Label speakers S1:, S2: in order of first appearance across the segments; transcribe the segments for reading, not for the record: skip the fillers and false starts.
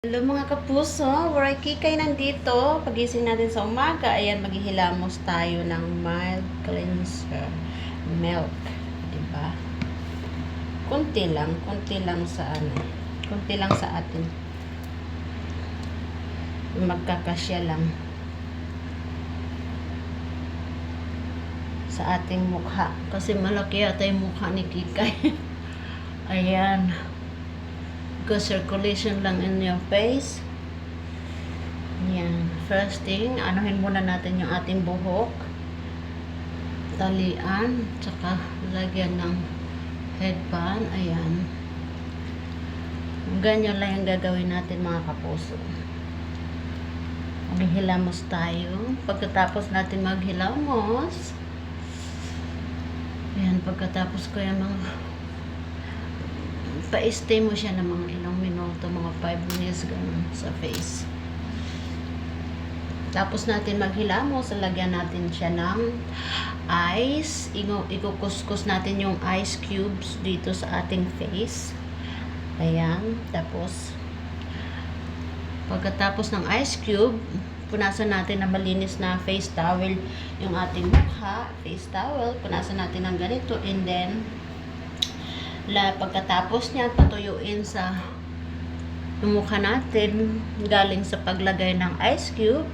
S1: Hello mga kapuso, Waray Kikay nandito. Pagising natin sa umaga, ayan, maghihilamos tayo ng mild cleanser milk, diba? Kunti lang sa kunti lang sa atin. Magkakasya lang sa ating mukha. Kasi malaki yata yung mukha ni Kikay. Ayan. Good circulation lang in your face. Yan. First thing, anuhin muna natin yung ating buhok. Talian. Tsaka lagyan ng headband. Ayan. Ganyan lang yung gagawin natin mga kapuso. Maghilamos tayo. Pagkatapos natin maghilamos, ayan, pagkatapos ko yung mga pa-stay mo siya ng mga ilang minuto, mga 5 minutes ganun sa face. Tapos natin maghilamos, lagyan natin siya ng ice. Ikukuskus natin yung ice cubes dito sa ating face. Ayan. Tapos pagkatapos ng ice cube, punasan natin na malinis na face towel yung ating mukha. Face towel, punasan natin ng ganito, and then pagkatapos niya, patuyuin sa mukha natin galing sa paglagay ng ice cube.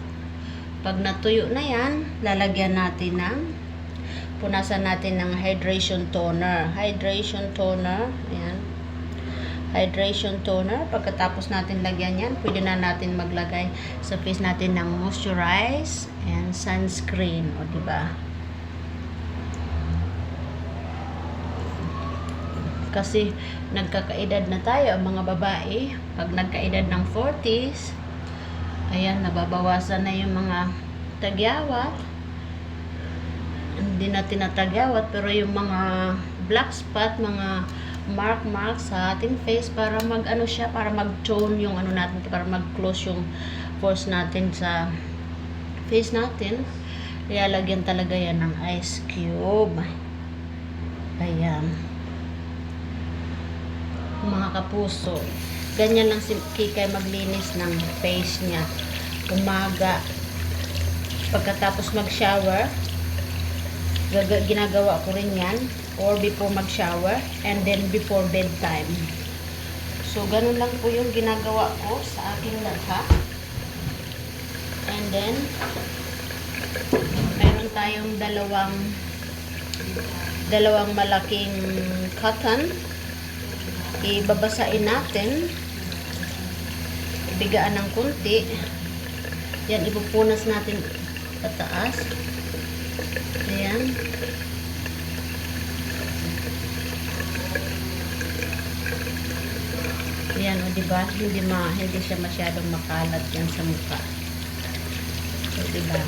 S1: Pag natuyo na yan, lalagyan natin punasan natin ng hydration toner. Hydration toner, ayan. Hydration toner. Pagkatapos natin lagyan yan, pwede na natin maglagay sa face natin ng moisturize and sunscreen. O, diba? Kasi nagkakaedad na tayo, ang mga babae. Pag nagkaedad ng 40s, ayan, nababawasan na yung mga tagyawat. Hindi na tinatagyawat, pero yung mga black spot, mga mark sa ating face, para mag-ano siya, para mag-tone yung ano natin, para mag-close yung pores natin sa face natin. Ilalagyan talaga yan ng ice cube. Ayan. Mga kapuso, ganyan lang si Kikay maglinis ng face niya umaga. Pagkatapos mag-shower, ginagawa ko rin yan, or before mag-shower, and then before bedtime. So ganun lang po yung ginagawa ko sa aking lakha. And then mayroon tayong dalawang malaking cotton. Ibabasain natin, bigaan ng kunti. Yan, ipupunas natin pataas. Ayan. Ayan, o diba, hindi siya masyadong makalat yan sa mukha. O diba,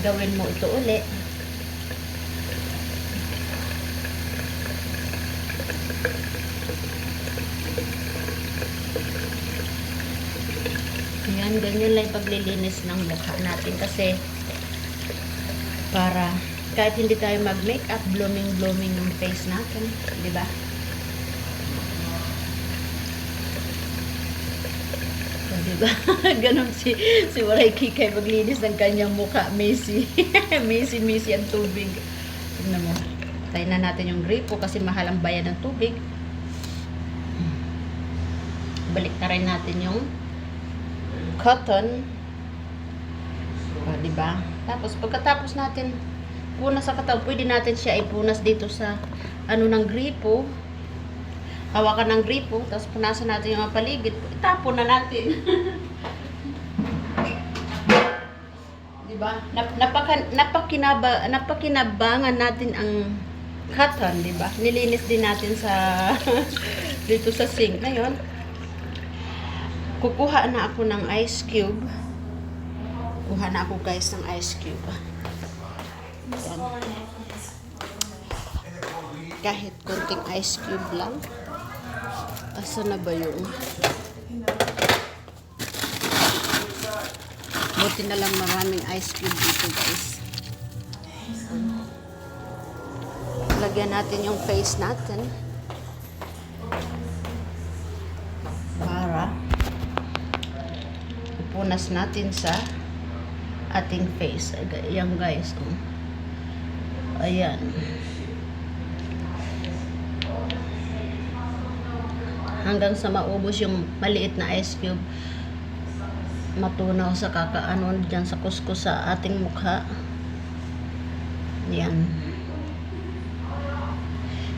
S1: gawin mo ito uli. Ayan, ganyan lang paglilinis ng mukha natin, kasi para kahit hindi tayo mag-makeup, blooming yung face natin, di ba? So, di ba? Ganon si Waray Kikay maglinis ng kanyang mukha, messy. messy ang tubig. Tignan mo. Tayo na natin yung gripo kasi mahal ang bayad ng tubig. Balik na rin natin yung cotton. O, diba? Tapos, pagkatapos natin punas sa katawan, pwede natin siya ipunas dito sa ano ng gripo. Hawakan ng gripo, tapos punasan natin yung mga paligid. Itapon na natin. Diba? Napakinabangan natin ang cotton, diba? Nilinis din natin sa dito sa sink. Ngayon, kukuha na ako ng ice cube. Kuha na ako guys ng ice cube. Yan. Kahit konting ice cube lang. Asa na ba yung? Buti na lang maraming ice cube dito guys. Lagyan natin yung face natin. Para ipupunas natin sa ating face. Ayan guys. Oh. Ayan. Hanggang sa maubos yung maliit na ice cube. Matunaw sa kakaano dyan sa kuskus sa ating mukha. Ayan.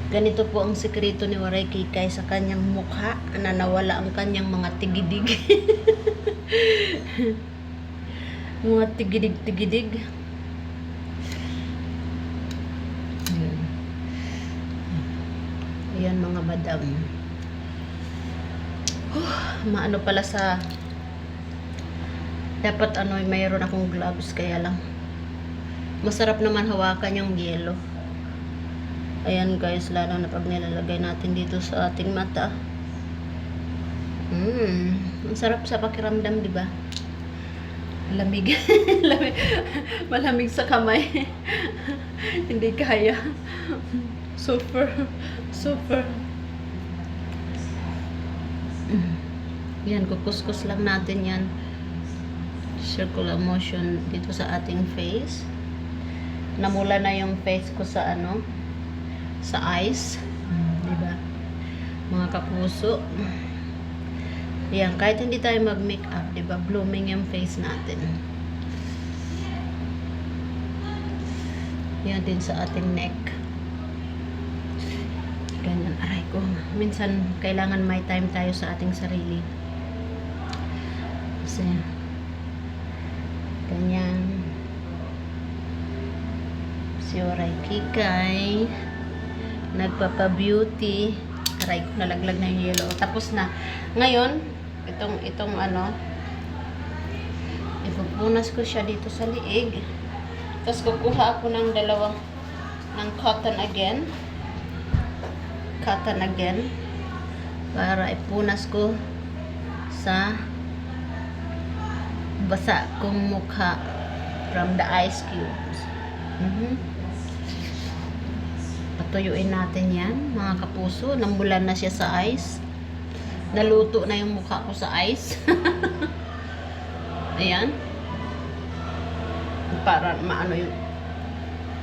S1: Ganito po ang sikreto ni Waray Kikay sa kanyang mukha na nawala ang kanyang mga tigidig. Mga tigidig-tigidig. Ayan. Ayan mga madam. Maano pala sa dapat mayroon akong gloves kaya lang masarap naman hawakan yung yelo. Ayan guys, lalo na pag nilalagay natin dito sa ating mata. Ang sarap sa pakiramdam, di ba? Lamig. Malamig sa kamay. Hindi kaya. Super. Yan, kukuskus lang natin yan. Circular motion dito sa ating face. Namula na yung face ko sa sa eyes, diba? Mga kapuso. Yan, kahit hindi tayo mag-makeup, diba? Blooming yung face natin. Yan din sa ating neck. Ganyan, aray ko. Minsan, kailangan may time tayo sa ating sarili. Kasi, ganyan. Si Waray Kikay nagpapa-beauty. Aray ko, nalaglag na yung yellow. Tapos na. Ngayon, itong ipupunas ko siya dito sa liig. Tapos kukuha ako ng cotton again. Para ipunas ko sa basa kong mukha from the ice cubes. Patuyuin natin yan, mga kapuso. Nambulan na siya sa ice. Naluto na yung mukha ko sa ice. Ayan. Para maano yung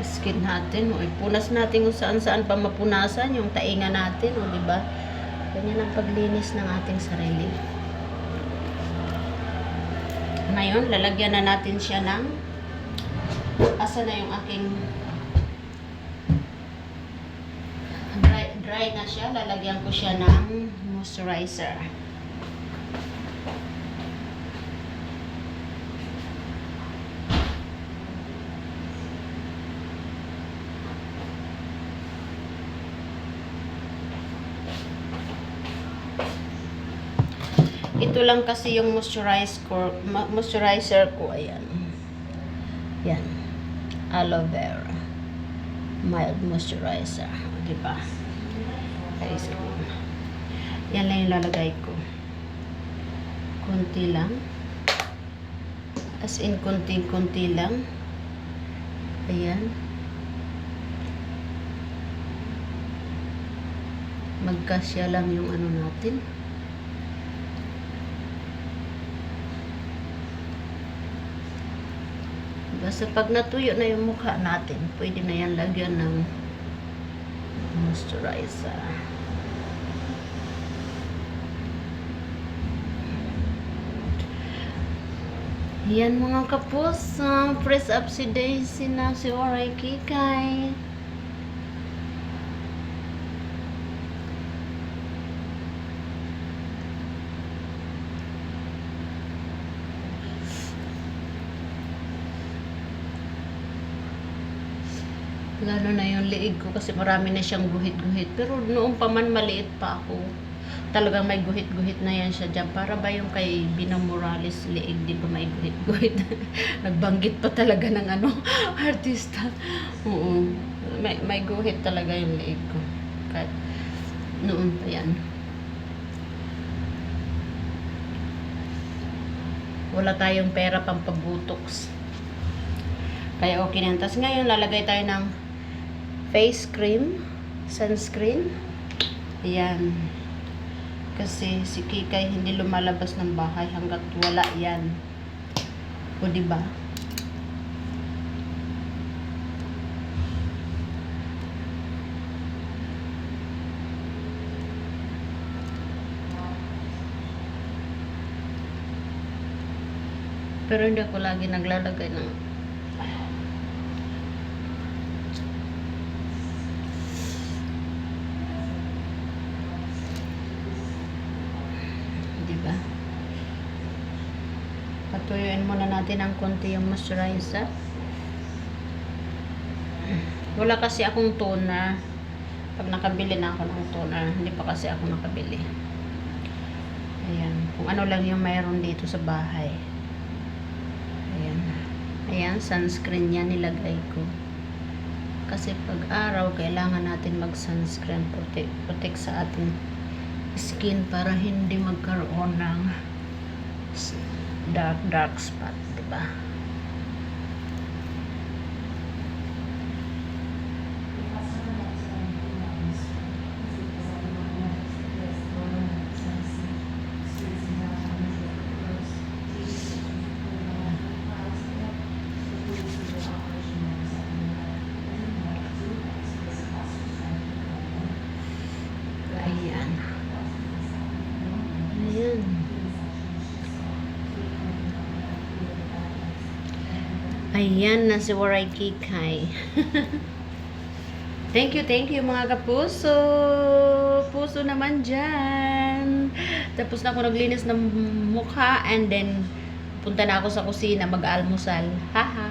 S1: skin natin. O, ipunas natin kung saan-saan pa mapunasan. Yung tainga natin, o diba? Ganyan ang paglinis ng ating sarili. Ngayon, lalagyan na natin siya ng asa na yung aking dry na siya, lalagyan ko siya ng moisturizer. Ito lang kasi yung moisturizer ko, ayan. Yan. Aloe vera. Mild moisturizer. Diba? Yan lang yung lalagay ko. Kunti lang. As in, kunti lang. Ayan. Magkasya lang yung natin. Basta pag natuyo na yung mukha natin, pwede na yan lagyan ng moisturizer. Yan mga kapos, press up si Daisy na si Waray Kikay. Lalo na yung liig ko kasi marami na siyang guhit-guhit. Pero noong pa man maliit pa ako, talagang may guhit-guhit na yan siya dyan. Para ba yung kay Bino Morales liig, di ba may guhit-guhit? Nagbanggit pa talaga ng artista. Oo. May guhit talaga yung liig ko. Kahit noon pa yan. Wala tayong pera pang pabutox. Kaya okay na. Tapos ngayon lalagay tayo ng face cream, sunscreen. Ayan. Kasi si Kikay hindi lumalabas ng bahay hanggat wala yan. O diba? Pero hindi ako lagi naglalagay ng diba? Patuyuin muna natin ng konti yung moisturizer. Wala kasi akong toner. Pag nakabili na ako ng toner, hindi pa kasi ako nakabili. Ayan. Kung ano lang yung mayroon dito sa bahay. Ayan. Ayan, sunscreen yan nilagay ko. Kasi pag araw, kailangan natin mag-sunscreen. Protect sa ating skin para hindi magkaroon ng dark spot, diba? Ayan. Ayan. Ayan na si Waray Kikay. Thank you mga kapuso. Puso naman dyan. Tapos na ako naglinis ng mukha and then punta na ako sa kusina mag-almusal. Haha.